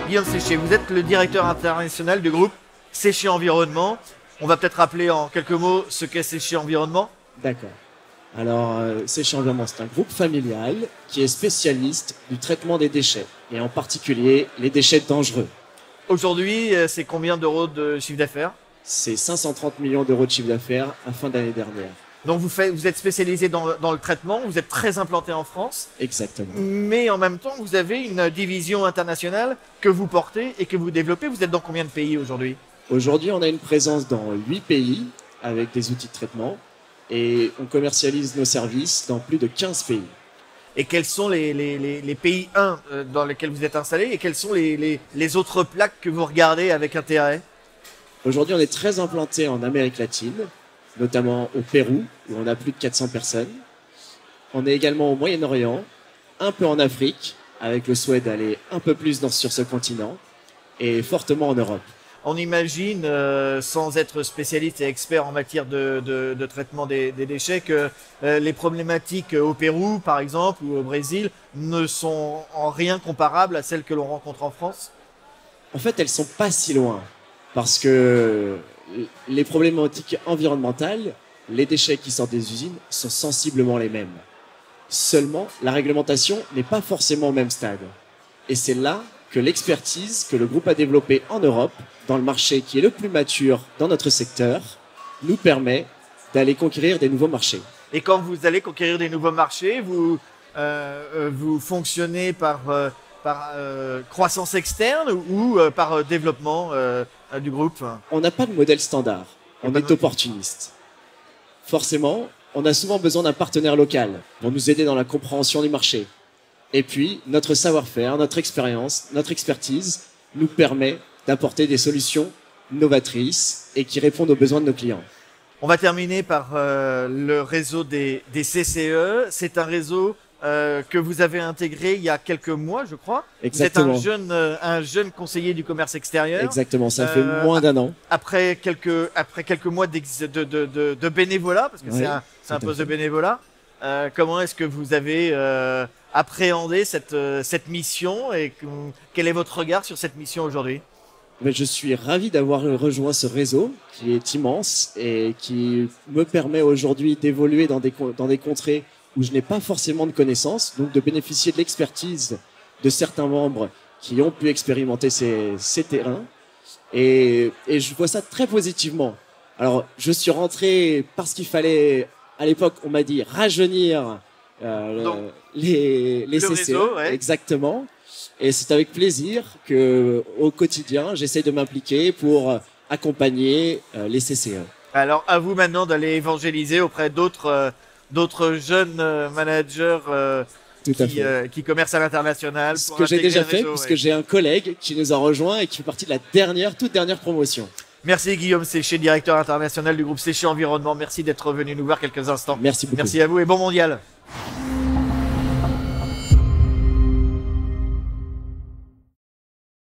Guillaume Séché, vous êtes le directeur international du groupe Séché Environnement. On va peut-être rappeler en quelques mots ce qu'est Séché Environnement. D'accord. Alors, Séché Environnement, c'est un groupe familial qui est spécialiste du traitement des déchets, et en particulier les déchets dangereux. Aujourd'hui, c'est combien d'euros de chiffre d'affaires? C'est 530 millions d'euros de chiffre d'affaires à fin d'année dernière. Donc vous êtes spécialisé dans le traitement, vous êtes très implanté en France. Exactement. Mais en même temps, vous avez une division internationale que vous portez et que vous développez. Vous êtes dans combien de pays aujourd'hui? Aujourd'hui, on a une présence dans 8 pays avec des outils de traitement et on commercialise nos services dans plus de 15 pays. Et quels sont les pays 1 dans lesquels vous êtes installé et quelles sont les autres plaques que vous regardez avec intérêt? Aujourd'hui, on est très implanté en Amérique latine, notamment au Pérou, où on a plus de 400 personnes. On est également au Moyen-Orient, un peu en Afrique, avec le souhait d'aller un peu plus sur ce continent, et fortement en Europe. On imagine, sans être spécialiste et expert en matière de traitement des déchets, que les problématiques au Pérou, par exemple, ou au Brésil, ne sont en rien comparables à celles que l'on rencontre en France. En fait, elles sont pas si loin, parce que les problématiques environnementales, les déchets qui sortent des usines sont sensiblement les mêmes. Seulement, la réglementation n'est pas forcément au même stade. Et c'est là que l'expertise que le groupe a développée en Europe, dans le marché qui est le plus mature dans notre secteur, nous permet d'aller conquérir des nouveaux marchés. Et quand vous allez conquérir des nouveaux marchés, vous fonctionnez par croissance externe ou par développement du groupe? On n'a pas de modèle standard, on est opportuniste. Forcément, on a souvent besoin d'un partenaire local pour nous aider dans la compréhension du marché. Et puis, notre savoir-faire, notre expérience, notre expertise nous permet d'apporter des solutions novatrices et qui répondent aux besoins de nos clients. On va terminer par le réseau des CCE. C'est un réseau que vous avez intégré il y a quelques mois, je crois. Exactement. Vous êtes un jeune conseiller du commerce extérieur. Exactement, ça fait moins d'1 an. Après quelques mois de bénévolat, parce que oui, c'est un poste de bénévolat, comment est-ce que vous avez appréhendé cette mission et quel est votre regard sur cette mission aujourd'hui? Mais je suis ravi d'avoir rejoint ce réseau qui est immense et qui me permet aujourd'hui d'évoluer dans des contrées où je n'ai pas forcément de connaissances, donc de bénéficier de l'expertise de certains membres qui ont pu expérimenter ces terrains. Et je vois ça très positivement. Alors, je suis rentré parce qu'il fallait, à l'époque, on m'a dit rajeunir les CCE. Réseau, ouais. Exactement. Et c'est avec plaisir que, au quotidien, j'essaie de m'impliquer pour accompagner les CCE. Alors, à vous maintenant d'aller évangéliser auprès d'autres jeunes managers qui commercent à l'international. Ce que j'ai déjà fait, puisque j'ai un collègue qui nous a rejoint et qui fait partie de la toute dernière promotion. Merci Guillaume Séché, directeur international du groupe Séché Environnement. Merci d'être venu nous voir quelques instants. Merci beaucoup. Merci à vous et bon mondial.